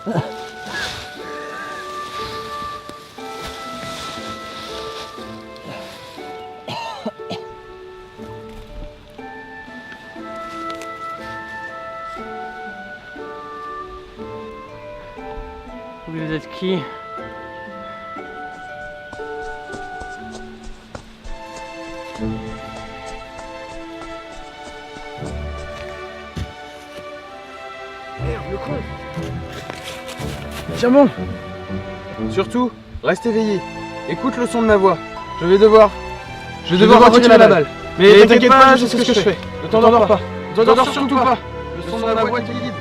Vous êtes qui? Merde, le con. Tiens bon. Surtout, reste éveillé. Écoute le son de ma voix. Je vais devoir retirer la balle. Mais t'inquiète pas, je sais ce que je fais. Ne t'endors pas. Ne t'endors surtout pas. Le son de ma voix qui guide.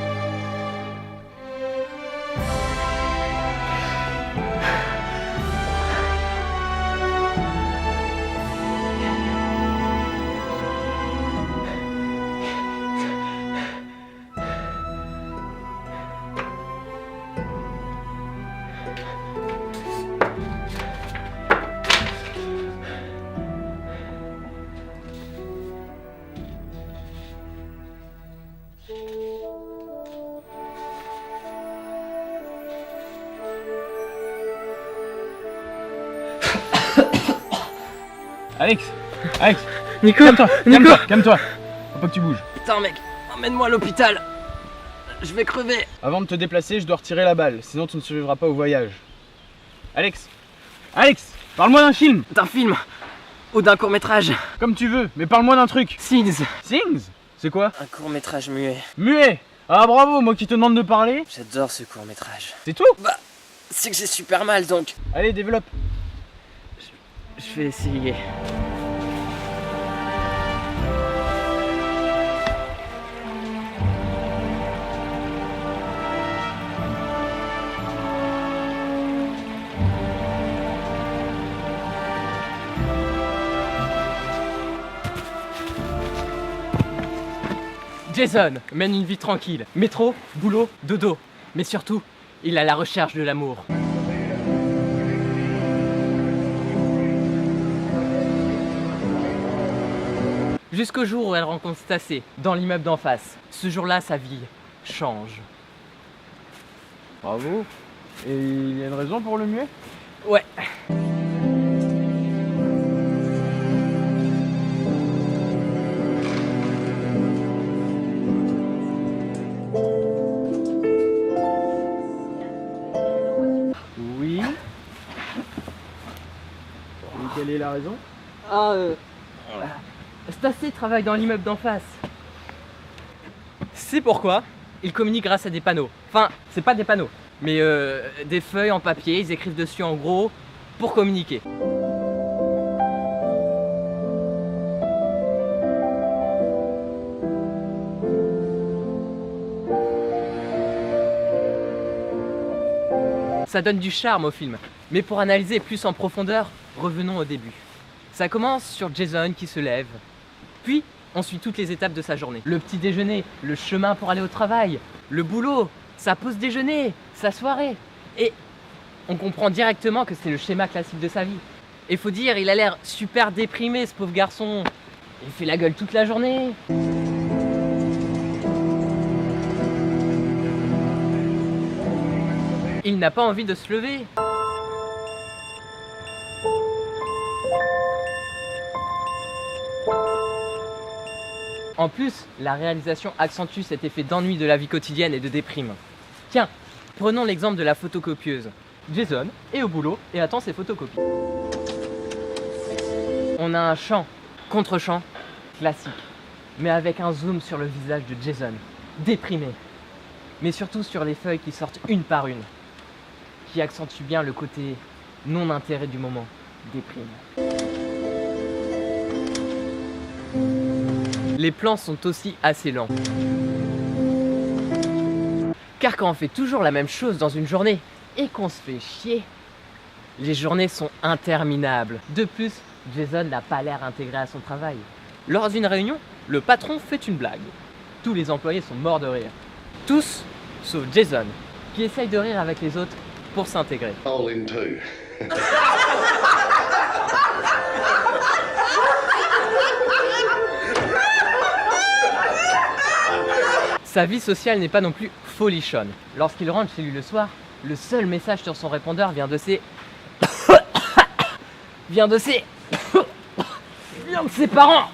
Alex, Alex, Nico, calme-toi, faut pas que tu bouges. Putain mec, emmène-moi à l'hôpital. Je vais crever. Avant de te déplacer, je dois retirer la balle, sinon tu ne survivras pas au voyage. Alex, parle-moi d'un film. D'un film ou d'un court-métrage. Comme tu veux, mais parle-moi d'un truc. Things. Things? C'est quoi? Un court-métrage muet. Muet? Ah bravo, moi qui te demande de parler. J'adore ce court-métrage. C'est tout? Bah, c'est que j'ai super mal donc. Allez, développe. Je vais essayer. Jason mène une vie tranquille. Métro, boulot, dodo. Mais surtout, il a la recherche de l'amour. Jusqu'au jour où elle rencontre Stacey, dans l'immeuble d'en face. Ce jour-là, sa vie change. Bravo. Et il y a une raison pour le muet? Ouais. Oui. Et quelle est la raison? Stacey travaille dans l'immeuble d'en face. C'est pourquoi ils communiquent grâce à des panneaux. Enfin, c'est pas des panneaux, mais des feuilles en papier, ils écrivent dessus en gros pour communiquer. Ça donne du charme au film. Mais pour analyser plus en profondeur, revenons au début. Ça commence sur Jason qui se lève. Puis, on suit toutes les étapes de sa journée. Le petit déjeuner, le chemin pour aller au travail, le boulot, sa pause déjeuner, sa soirée. Et on comprend directement que c'est le schéma classique de sa vie. Et faut dire, il a l'air super déprimé ce pauvre garçon. Il fait la gueule toute la journée. Il n'a pas envie de se lever. En plus, la réalisation accentue cet effet d'ennui de la vie quotidienne et de déprime. Tiens, prenons l'exemple de la photocopieuse. Jason est au boulot et attend ses photocopies. On a un chant, contre-chant, classique, mais avec un zoom sur le visage de Jason, déprimé. Mais surtout sur les feuilles qui sortent une par une, qui accentuent bien le côté non-intérêt du moment, déprime. Les plans sont aussi assez lents. Car quand on fait toujours la même chose dans une journée et qu'on se fait chier, les journées sont interminables. De plus, Jason n'a pas l'air intégré à son travail. Lors d'une réunion, le patron fait une blague. Tous les employés sont morts de rire. Tous, sauf Jason, qui essaye de rire avec les autres pour s'intégrer. All in two. Sa vie sociale n'est pas non plus folichonne. Lorsqu'il rentre chez lui le soir, le seul message sur son répondeur vient de ses parents.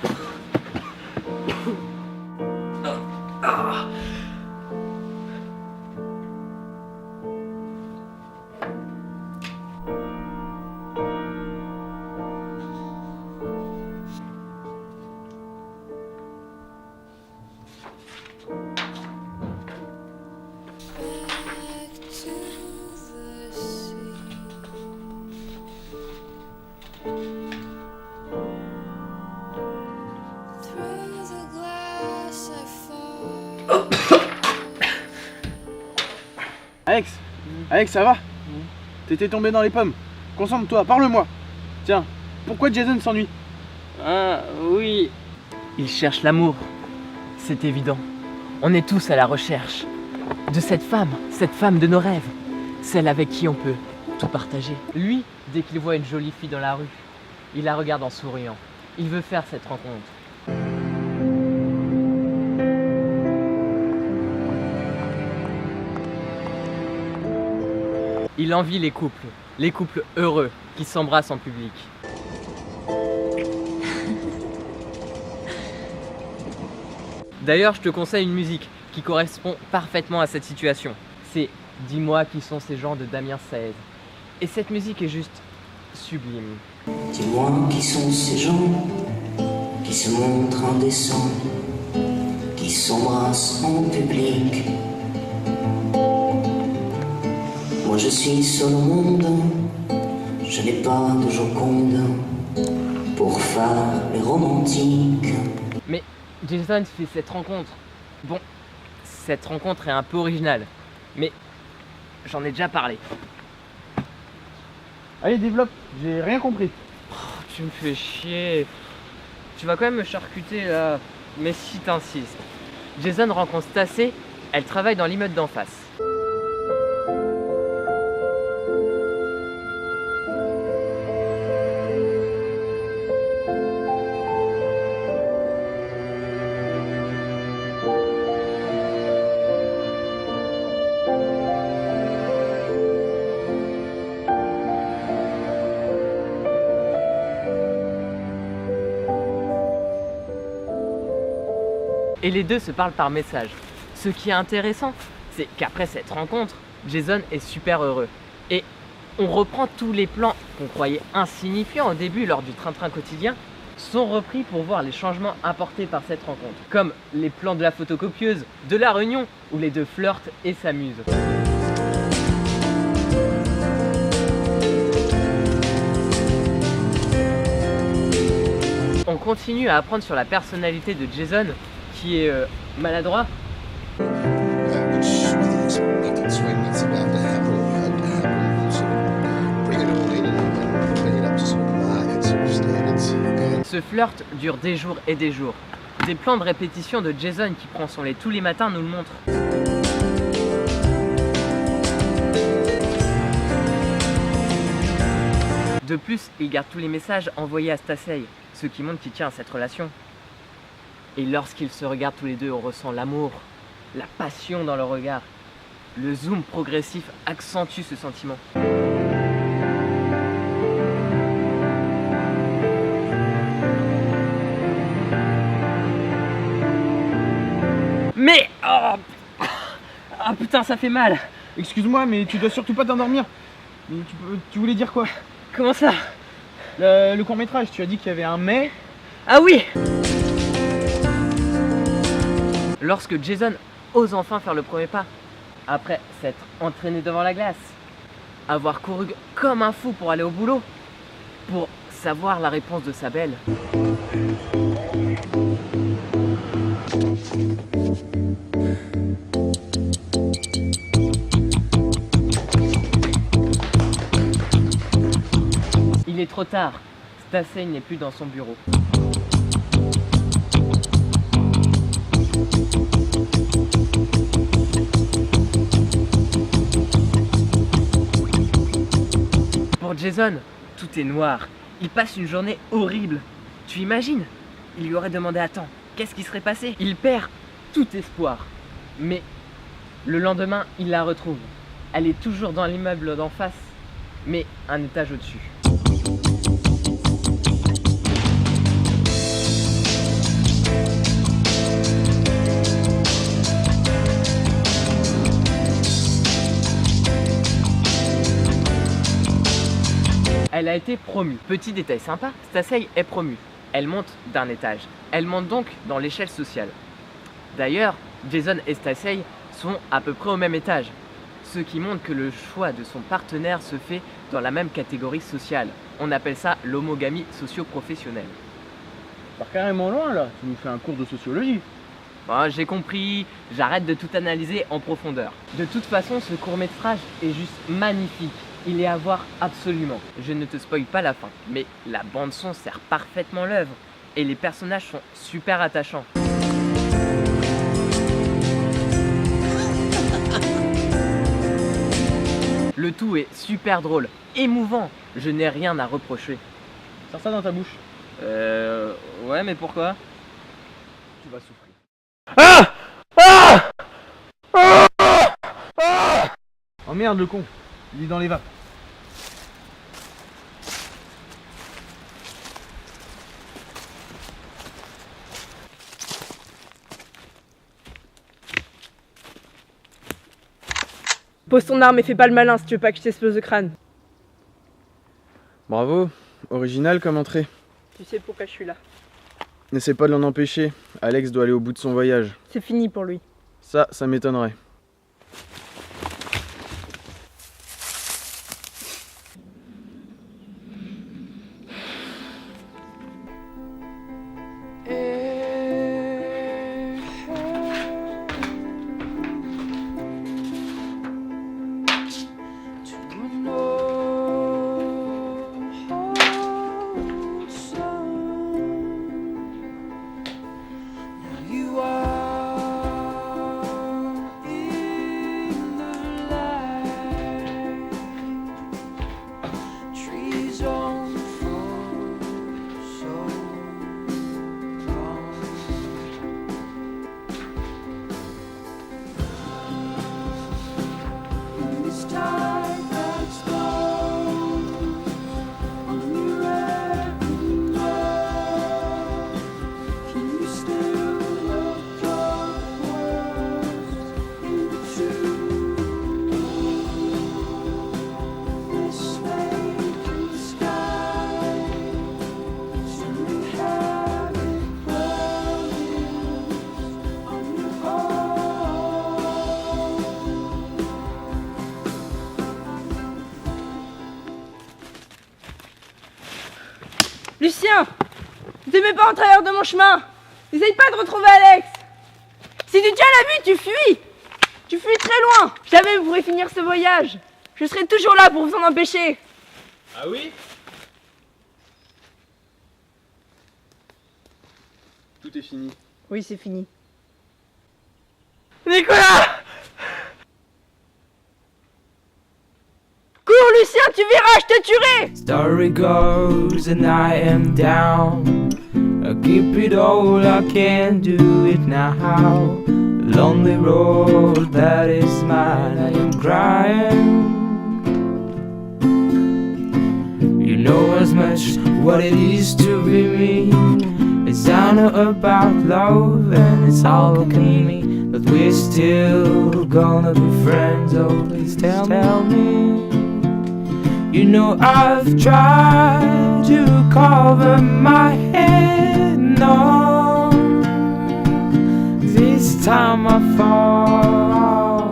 Alex, ça va? T'étais tombé dans les pommes. Concentre-toi, parle-moi. Tiens, pourquoi Jason s'ennuie? Ah oui. Il cherche l'amour. C'est évident. On est tous à la recherche de cette femme de nos rêves. Celle avec qui on peut tout partager. Lui, dès qu'il voit une jolie fille dans la rue, il la regarde en souriant. Il veut faire cette rencontre. Il envie les couples heureux qui s'embrassent en public. D'ailleurs, je te conseille une musique qui correspond parfaitement à cette situation. C'est Dis-moi qui sont ces gens de Damien Saez. Et cette musique est juste sublime. Dis-moi qui sont ces gens qui se montrent indécents, qui s'embrassent en public. Moi je suis seul au monde, je n'ai pas de Joconde pour faire les romantiques. Mais Jason fait cette rencontre. Bon, cette rencontre est un peu originale, mais j'en ai déjà parlé. Allez, développe, j'ai rien compris. Oh, tu me fais chier. Tu vas quand même me charcuter là, mais si t'insistes. Jason rencontre Stacey, elle travaille dans l'immeuble d'en face. Et les deux se parlent par message. Ce qui est intéressant, c'est qu'après cette rencontre, Jason est super heureux. Et on reprend tous les plans qu'on croyait insignifiants au début lors du train-train quotidien, sont repris pour voir les changements apportés par cette rencontre. Comme les plans de la photocopieuse, de la réunion, où les deux flirtent et s'amusent. On continue à apprendre sur la personnalité de Jason, qui est maladroit. Ce flirt dure des jours et des jours. Des plans de répétition de Jason qui prend son lait tous les matins nous le montrent. De plus, il garde tous les messages envoyés à Stacey, ce qui montre qu'il tient à cette relation. Et lorsqu'ils se regardent tous les deux, on ressent l'amour, la passion dans leur regard. Le zoom progressif accentue ce sentiment. Mais ah putain, ça fait mal. Excuse-moi, mais tu dois surtout pas t'endormir. Mais tu voulais dire quoi? Comment ça? Le court-métrage, tu as dit qu'il y avait un mais. Ah oui! Lorsque Jason ose enfin faire le premier pas, après s'être entraîné devant la glace, avoir couru comme un fou pour aller au boulot, pour savoir la réponse de sa belle. Il est trop tard, Stacey n'est plus dans son bureau. Pour Jason, tout est noir. Il passe une journée horrible. Tu imagines? Il lui aurait demandé attends, qu'est-ce qui serait passé? Il perd tout espoir. Mais Le lendemain, il la retrouve. Elle est toujours dans l'immeuble d'en face, mais un étage au-dessus. Elle a été promue. Petit détail sympa, Stacey est promue. Elle monte d'un étage. Elle monte donc dans l'échelle sociale. D'ailleurs, Jason et Stacey sont à peu près au même étage. Ce qui montre que le choix de son partenaire se fait dans la même catégorie sociale. On appelle ça l'homogamie socio-professionnelle. Tu pars carrément loin là, tu nous fais un cours de sociologie. Bon, j'ai compris, j'arrête de tout analyser en profondeur. De toute façon, ce court-métrage est juste magnifique. Il est à voir absolument. Je ne te spoil pas la fin, mais la bande-son sert parfaitement l'œuvre et les personnages sont super attachants. Le tout est super drôle, émouvant. Je n'ai rien à reprocher. Sors ça dans ta bouche. Ouais, mais pourquoi? Tu vas souffrir. Oh merde le con, il est dans les vapes. Pose ton arme et fais pas le malin si tu veux pas que je t'explose le crâne. Bravo, original comme entrée. Tu sais pourquoi je suis là. N'essaie pas de l'en empêcher, Alex doit aller au bout de son voyage. C'est fini pour lui. Ça m'étonnerait. Lucien, ne te mets pas en travers de mon chemin. N'essaye pas de retrouver Alex. Si tu tiens la vue, tu fuis. Tu fuis très loin. Jamais vous pourrez finir ce voyage. Je serai toujours là pour vous en empêcher. Ah oui? Tout est fini. Oui, c'est fini. Nicolas! Cours, Lucien, tu verras, je te tuerai. Story goes and I am down. I keep it all, I can't do it now. Lonely road that is mine, I am crying. You know as much what it is to be me. It's I know about love and it's all can me. But we're still gonna be friends, oh please tell me. You know I've tried to cover my head, no. This time I fall.